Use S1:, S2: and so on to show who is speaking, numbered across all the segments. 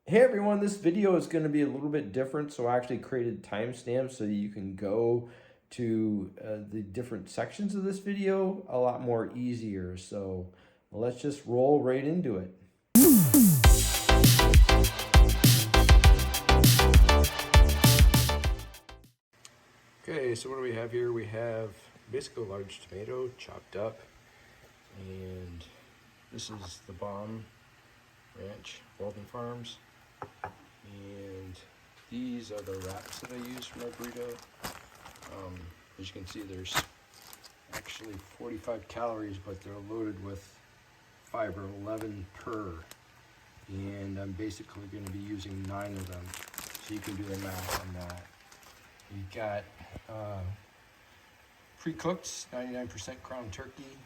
S1: Hey everyone, this video is going to be a little bit different, so I actually created timestamps so that you can go to the different sections of this video a lot more easier. So let's just roll right into it. Okay, so what do we have here? We have basically a large tomato chopped up, and this is the Bomb Ranch, Walden Farms. And these are the wraps that I use for my burrito. As you can see, there's actually 45 calories, but they're loaded with fiber, 11 per. And I'm basically going to be using 9 of them, so you can do the math on that. You've got pre-cooked 99% crown turkey,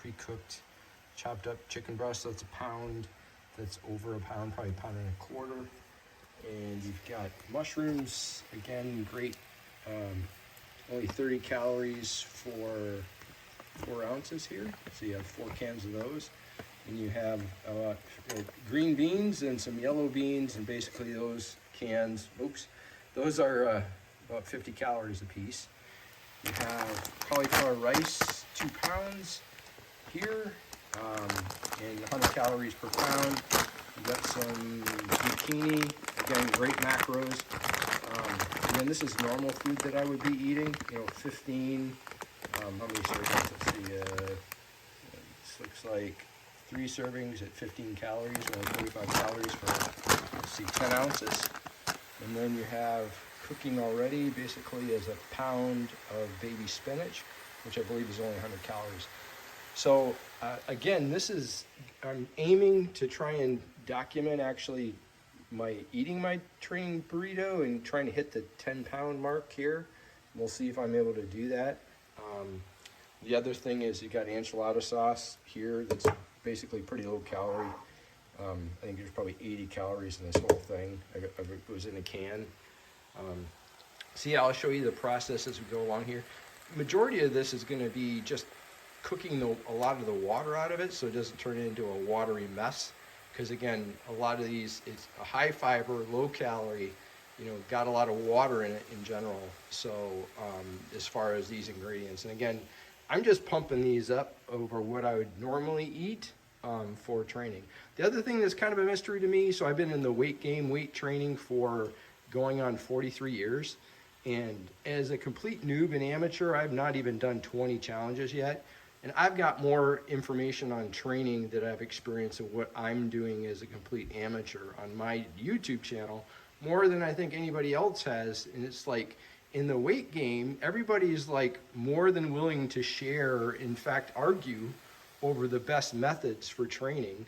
S1: pre-cooked chopped up chicken breast, that's a pound. That's over a pound, probably a pound and a quarter. And you've got mushrooms, again, great, only 30 calories for 4 ounces here. So you have 4 cans of those. And you have green beans and some yellow beans, and basically those cans, those are about 50 calories a piece. You have cauliflower rice, 2 pounds here, and 100 calories per pound. You got some zucchini, again, great macros. Again, this is normal food that I would be eating, 15, how many servings? Let's see, this looks like 3 servings at 15 calories, or 45 calories for, let's see, 10 ounces. And then you have cooking already, basically, as a pound of baby spinach, which I believe is only 100 calories. So again, I'm aiming to try and document actually eating my training burrito and trying to hit the 10-pound mark here. We'll see if I'm able to do that. The other thing is you got enchilada sauce here that's basically pretty low calorie. I think there's probably 80 calories in this whole thing. It was in a can. So yeah, I'll show you the process as we go along here. Majority of this is going to be just cooking a lot of the water out of it so it doesn't turn into a watery mess. Because again, a lot of these, it's a high fiber, low calorie, got a lot of water in it in general. So as far as these ingredients, and again, I'm just pumping these up over what I would normally eat for training. The other thing that's kind of a mystery to me, so I've been in the weight training for going on 43 years. And as a complete noob and amateur, I've not even done 20 challenges yet. And I've got more information on training that I've experienced of what I'm doing as a complete amateur on my YouTube channel, more than I think anybody else has. And it's like, in the weight game, everybody is like more than willing to share, in fact, argue over the best methods for training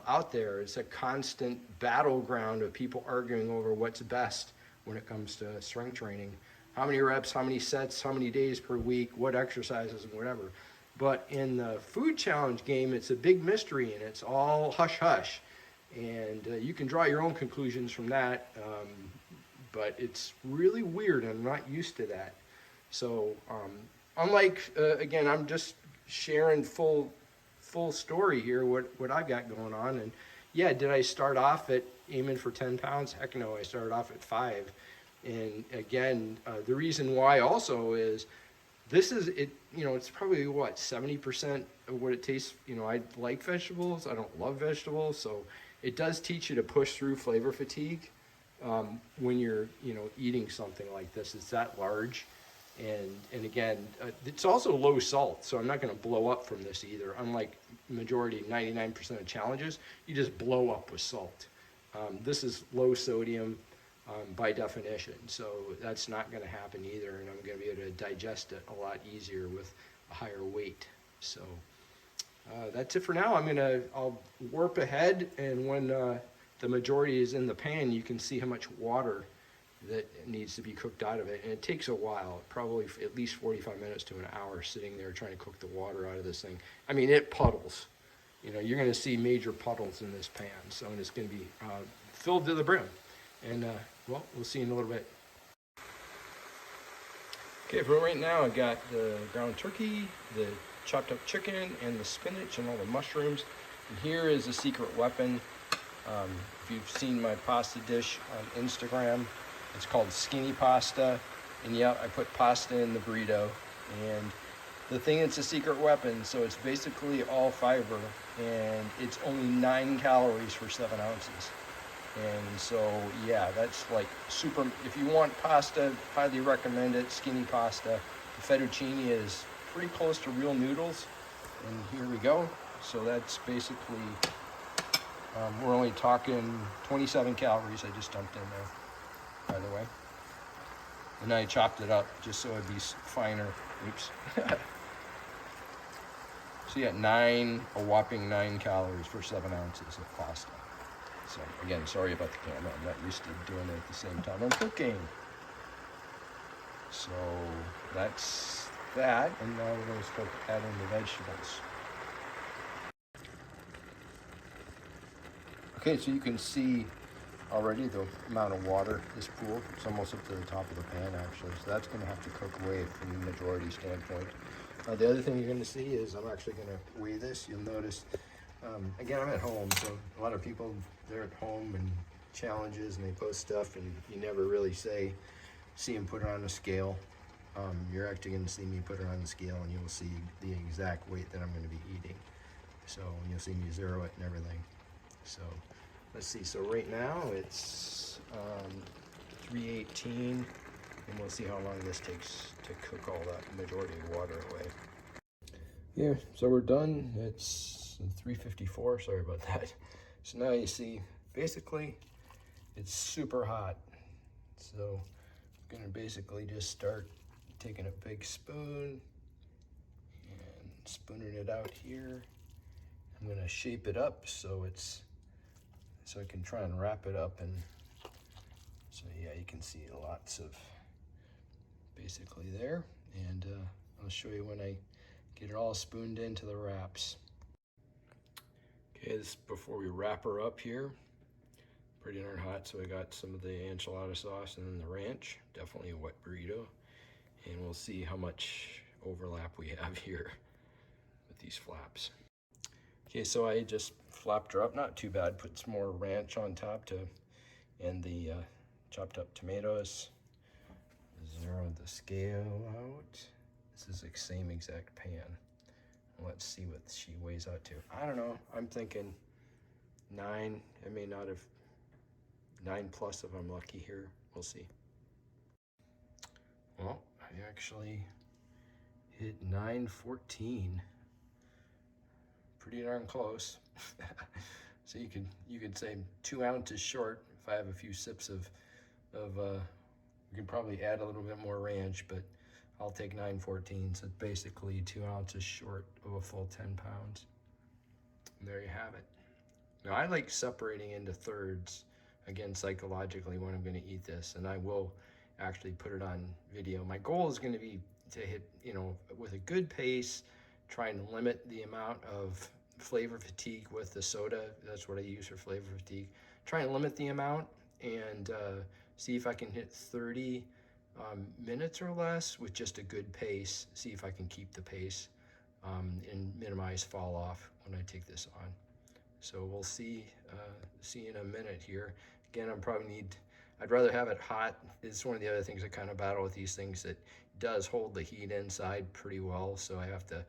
S1: out there. It's a constant battleground of people arguing over what's best when it comes to strength training. How many reps, how many sets, how many days per week, what exercises, and whatever. But in the food challenge game, it's a big mystery, and it's all hush-hush. And you can draw your own conclusions from that, but it's really weird, and I'm not used to that. So unlike, again, I'm just sharing full story here, what I've got going on. And yeah, did I start off at aiming for 10 pounds? Heck no, I started off at 5. And again, the reason why also is, this is it, it's probably what, 70% of what it tastes. I like vegetables, I don't love vegetables, so it does teach you to push through flavor fatigue when you're eating something like this. It's that large, and again, it's also low salt, so I'm not going to blow up from this either. Unlike majority, 99% of challenges, you just blow up with salt. This is low sodium by definition, so that's not going to happen either, and I'm going to be able to digest it a lot easier with a higher weight. So that's it for now. I'll warp ahead, and when the majority is in the pan, you can see how much water that needs to be cooked out of it, and it takes a while, probably at least 45 minutes to an hour sitting there trying to cook the water out of this thing. It puddles. You're going to see major puddles in this pan, so it's going to be filled to the brim. And well, we'll see in a little bit. Okay, for right now, I got the ground turkey, the chopped up chicken, and the spinach, and all the mushrooms. And here is a secret weapon. If you've seen my pasta dish on Instagram, it's called skinny pasta. And yeah, I put pasta in the burrito. And the thing, it's a secret weapon, so it's basically all fiber, and it's only 9 calories for 7 ounces. And so, yeah, that's like super. If you want pasta, highly recommend it, skinny pasta. The fettuccine is pretty close to real noodles. And here we go. So that's basically, we're only talking 27 calories I just dumped in there, by the way. And I chopped it up just so it'd be finer. Oops. So you got a whopping 9 calories for 7 ounces of pasta. So again, sorry about the camera. I'm not used to doing it at the same time I'm cooking. So that's that, and now we're going to start adding the vegetables. Okay, so you can see already the amount of water this pool. It's almost up to the top of the pan actually. So that's going to have to cook away from the majority standpoint. The other thing you're going to see is I'm actually going to weigh this. You'll notice, again, I'm at home, so a lot of people, they're at home and challenges and they post stuff and you never really see them put it on a scale. You're actually going to see me put it on the scale and you'll see the exact weight that I'm going to be eating. So you'll see me zero it and everything. So let's see, so right now it's 318, and we'll see how long this takes to cook all that majority of water away. Yeah, so we're done. It's 3:54, sorry about that. So now you see, basically, it's super hot. So I'm gonna basically just start taking a big spoon and spooning it out here. I'm gonna shape it up so I can try and wrap it up, and so yeah, you can see lots of basically there, and I'll show you when I get it all spooned into the wraps. Okay, this is before we wrap her up here. Pretty darn hot, so I got some of the enchilada sauce and then the ranch, definitely a wet burrito, and we'll see how much overlap we have here with these flaps. Okay, so I just flapped her up, not too bad, put some more ranch on top and the chopped up tomatoes. Zero the scale out. This is the same exact pan. Let's see what she weighs out to. I don't know, I'm thinking 9. I may not have 9 plus if I'm lucky here. We'll see. Well, I actually hit 914. Pretty darn close. So you could say 2 ounces short if I have a few sips of we can probably add a little bit more ranch, but I'll take 914. So it's basically 2 ounces short of a full 10 pounds. And there you have it. Now I like separating into thirds, again, psychologically, when I'm going to eat this, and I will actually put it on video. My goal is going to be to hit, with a good pace, try and limit the amount of flavor fatigue with the soda. That's what I use for flavor fatigue. Try and limit the amount and see if I can hit 30 minutes or less with just a good pace. See if I can keep the pace and minimize fall off when I take this on. So we'll see in a minute here. Again, I'd rather have it hot. It's one of the other things I kind of battle with these things, that does hold the heat inside pretty well, so I have to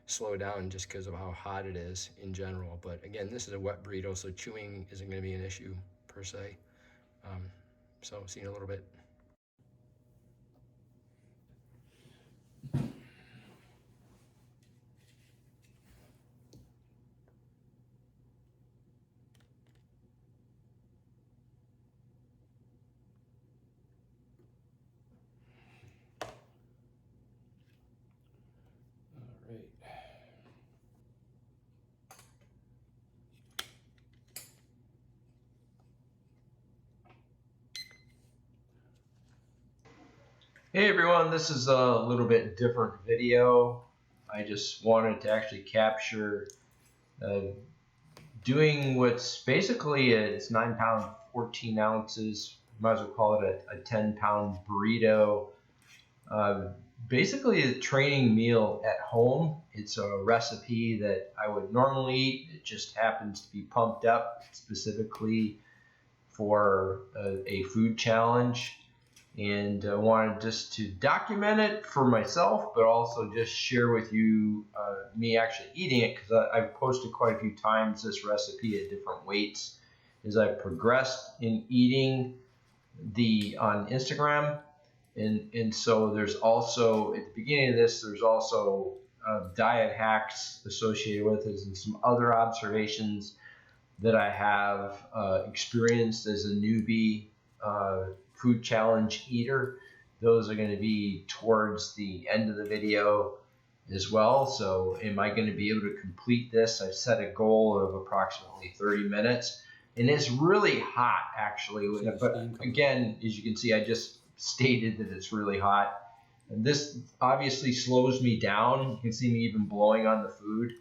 S1: slow down just because of how hot it is in general. But again, this is a wet burrito, so chewing isn't going to be an issue per se. So see you in a little bit. All right. Hey everyone, this is a little bit different video. I just wanted to actually capture doing what's basically it's 9 pounds, 14 ounces. Might as well call it a 10-pound burrito.
S2: basically a training meal at home. It's a recipe that I would normally eat. It just happens to be pumped up specifically for a food challenge, and I wanted just to document it for myself, but also just share with you me actually eating it, because I've posted quite a few times this recipe at different weights as I progressed in eating on Instagram. And so there's also, at the beginning of this, there's also diet hacks associated with it and some other observations that I have experienced as a newbie food challenge eater. Those are going to be towards the end of the video as well. So am I going to be able to complete this? I've set a goal of approximately 30 minutes. And it's really hot, actually. But again, as you can see, I just stated that it's really hot. And this obviously slows me down. You can see me even blowing on the food.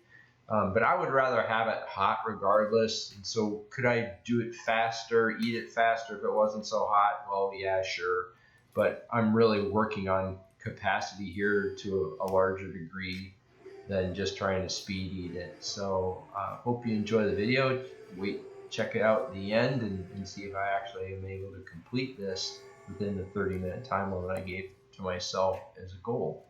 S2: But I would rather have it hot regardless. And so could I do it faster, eat it faster if it wasn't so hot? Well, yeah, sure. But I'm really working on capacity here to a larger degree than just trying to speed eat it. So hope you enjoy the video. Check it out at the end and see if I actually am able to complete this within the 30-minute time limit I gave to myself as a goal.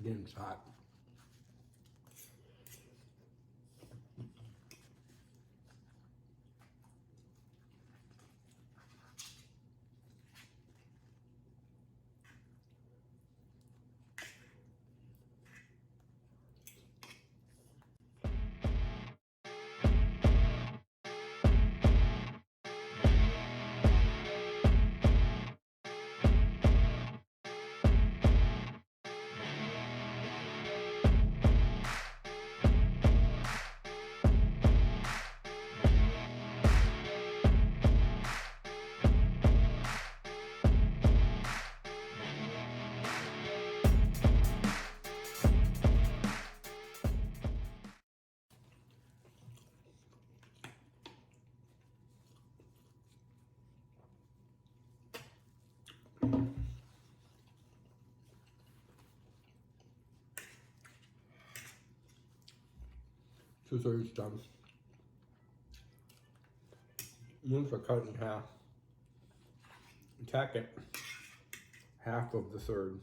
S1: Getting hot. Two-thirds done. Move are cut in half. Tack it half of the third.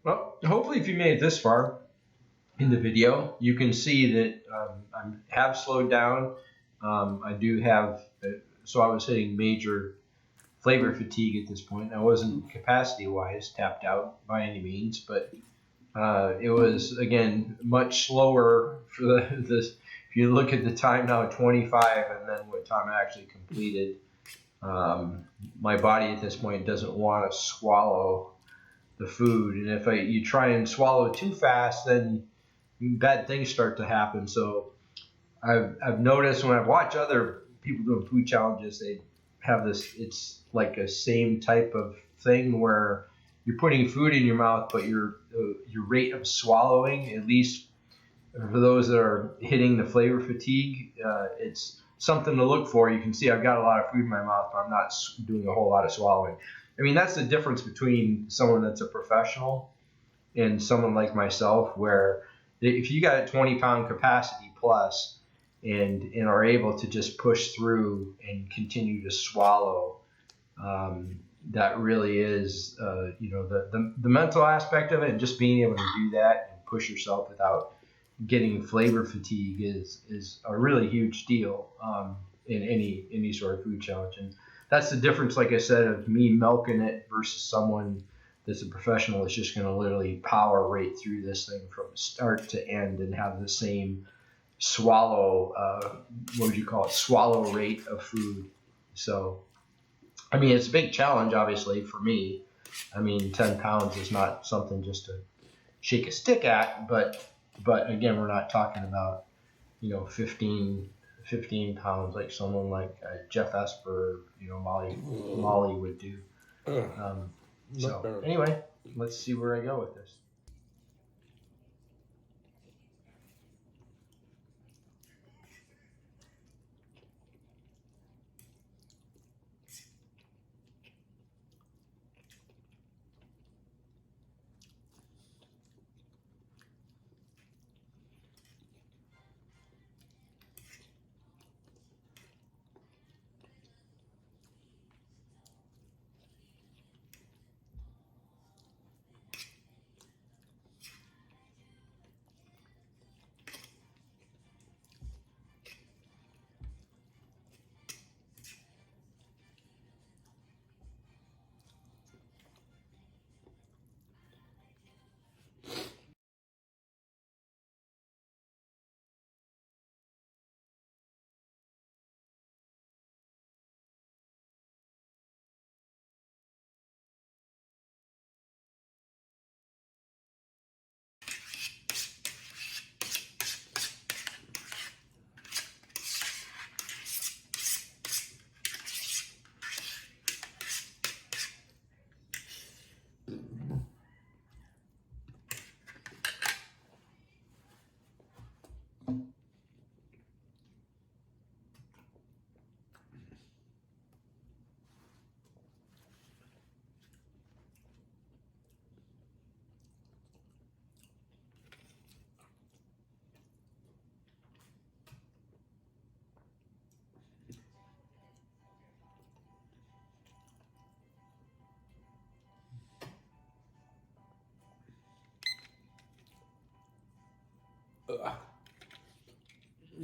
S2: Well, hopefully if you made it this far in the video, you can see that I have slowed down. I do have, so I was hitting major flavor fatigue at this point. I wasn't capacity-wise tapped out by any means, but it was, again, much slower for the if you look at the time now, 25, and then what time I actually completed. My body at this point doesn't want to swallow the food, and if you try and swallow it too fast, then bad things start to happen. So I've noticed when I've watched other people doing food challenges, they have this, it's like a same type of thing where you're putting food in your mouth, but your rate of swallowing, at least for those that are hitting the flavor fatigue, it's something to look for. You can see I've got a lot of food in my mouth, but I'm not doing a whole lot of swallowing. I mean, that's the difference between someone that's a professional and someone like myself, where if you got a 20-pound capacity plus and are able to just push through and continue to swallow, that really is, the mental aspect of it, and just being able to do that and push yourself without getting flavor fatigue is a really huge deal in any sort of food challenge. And that's the difference, like I said, of me milking it versus someone that's a professional that's just going to literally power right through this thing from start to end and have the same swallow, what would you call it, swallow rate of food. So, I mean, it's a big challenge, obviously, for me. I mean, 10 pounds is not something just to shake a stick at, but again, we're not talking about, 15 pounds like someone like Jeff Esper, Molly would do. So anyway, let's see where I go with this.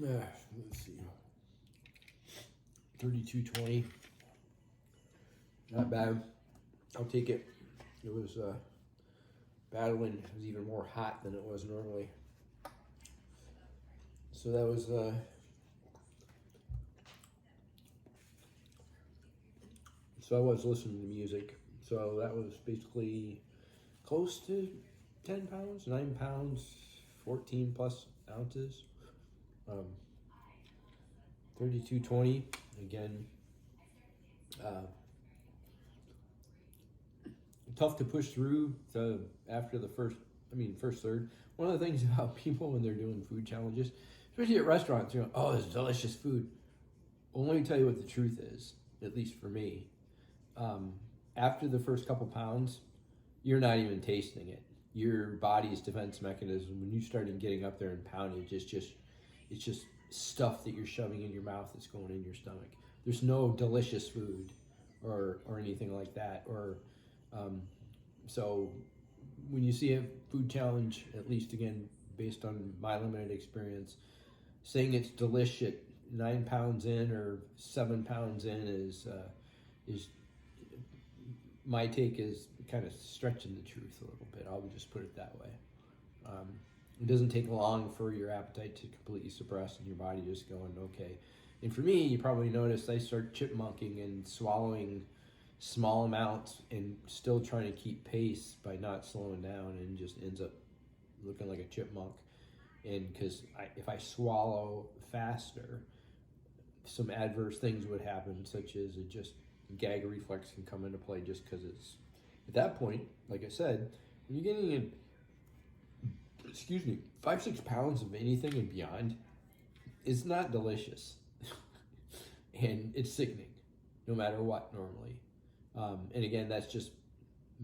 S1: Let's see. 32.20. Not bad. I'll take it. It was battling. It was even more hot than it was normally. So that was so I was listening to music. So that was basically close to 10 pounds, 9 pounds, 14 plus ounces. 32.20 again. Tough to push through after the first third. One of the things about people when they're doing food challenges, especially at restaurants, oh, this is delicious food. Well, let me tell you what the truth is, at least for me. After the first couple pounds, you're not even tasting it. Your body's defense mechanism, when you started getting up there and pounding, it's just stuff that you're shoving in your mouth that's going in your stomach. There's no delicious food or anything like that. So when you see a food challenge, at least again based on my limited experience, saying it's delicious 9 pounds in or 7 pounds in is
S3: my take is kind of stretching the truth a little bit. I'll just put it that way. It doesn't take long for your appetite to completely suppress and your body just going, okay. And for me, you probably noticed I start chipmunking and swallowing small amounts and still trying to keep pace by not slowing down, and just ends up looking like a chipmunk. And because if I swallow faster, some adverse things would happen, such as it just gag reflex can come into play, just because it's at that point, like I said, when you're getting in, 5-6 pounds of anything and beyond, it's not delicious. And it's sickening, no matter what, normally. And again, that's just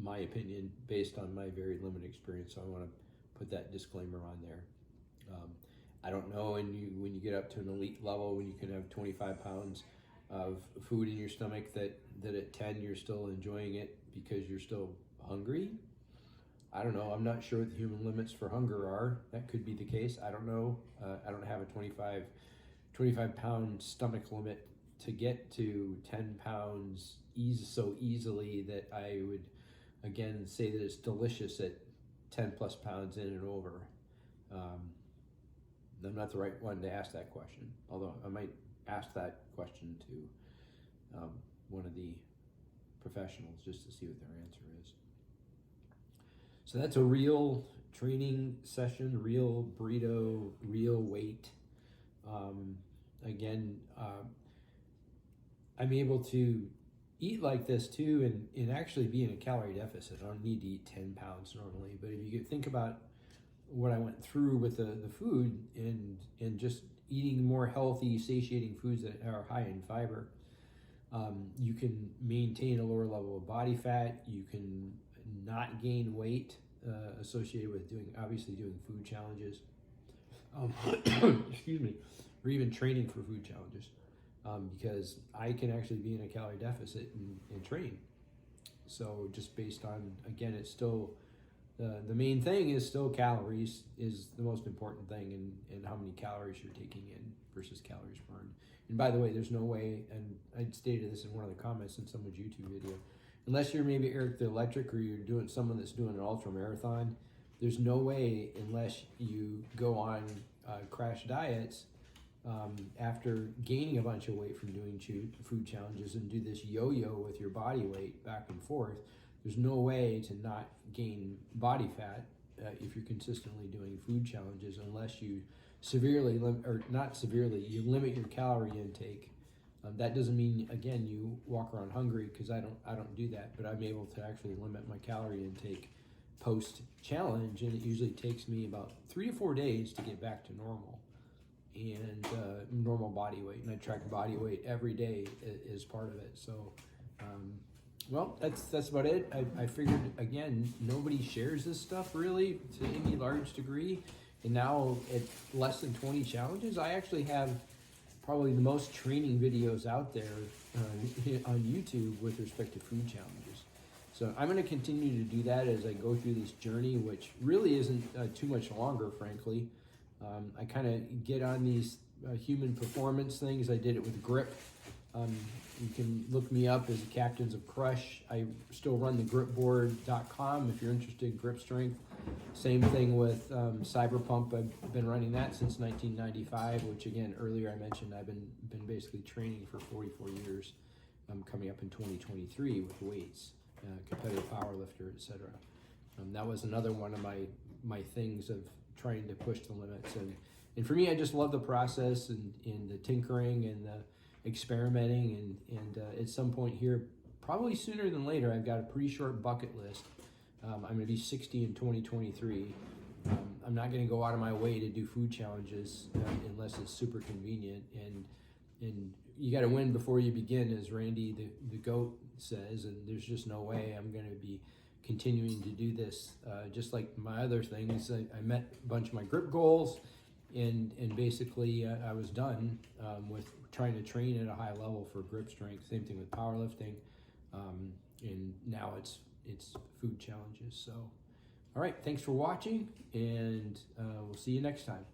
S3: my opinion based on my very limited experience, so I want to put that disclaimer on there. I don't know when you get up to an elite level, when you can have 25 pounds of food in your stomach, that at 10 you're still enjoying it because you're still hungry. I don't know. I'm not sure what the human limits for hunger are. That could be the case. I don't know. I don't have a 25 pound stomach limit to get to 10 pounds so easily that I would, again, say that it's delicious at 10 plus pounds in and over. I'm not the right one to ask that question, although I might ask that question to one of the professionals just to see what their answer is. So that's a real training session, real burrito, real weight. Again, I'm able to eat like this too and actually be in a calorie deficit. I don't need to eat 10 pounds normally, but if you could think about what I went through with the food and just eating more healthy, satiating foods that are high in fiber, you can maintain a lower level of body fat. You can not gain weight associated with doing food challenges. Excuse me, or even training for food challenges, because I can actually be in a calorie deficit and train. So just based on, again, it's still the main thing is still calories is the most important thing, and how many calories you're taking in versus calories burned. And by the way, there's no way, and I stated this in one of the comments in someone's YouTube video, unless you're maybe Eric the Electric or you're doing someone that's doing an ultra marathon, there's no way, unless you go on crash diets after gaining a bunch of weight from doing food challenges and do this yo-yo with your body weight back and forth, there's no way to not gain body fat if you're consistently doing food challenges, unless you you limit your calorie intake. That doesn't mean, again, you walk around hungry, because I don't do that, but I'm able to actually limit my calorie intake post challenge, and it usually takes me about 3 to 4 days to get back to normal and normal body weight. And I track body weight every day as part of it. So well, that's about it. I figured, again, nobody shares this stuff really to any large degree, and now at less than 20 challenges, I actually have probably the most training videos out there on YouTube with respect to food challenges. So I'm going to continue to do that as I go through this journey, which really isn't too much longer, frankly. I kind of get on these human performance things. I did it with grip. You can look me up as Captains of Crush. I still run the gripboard.com if you're interested in grip strength. Same thing with Cyberpump. I've been running that since 1995, which, again, earlier I mentioned I've been basically training for 44 years. I'm coming up in 2023 with weights, competitive power lifter, etc. That was another one of my things of trying to push the limits. And for me, I just love the process and the tinkering and the experimenting, and at some point here, probably sooner than later, I've got a pretty short bucket list. I'm going to be 60 in 2023. I'm not going to go out of my way to do food challenges unless it's super convenient, and you got to win before you begin, as Randy the GOAT says, and there's just no way I'm going to be continuing to do this. Just like my other things, I met a bunch of my grip goals, and basically I was done with trying to train at a high level for grip strength. Same thing with powerlifting, and now it's food challenges. So, all right, thanks for watching, and we'll see you next time.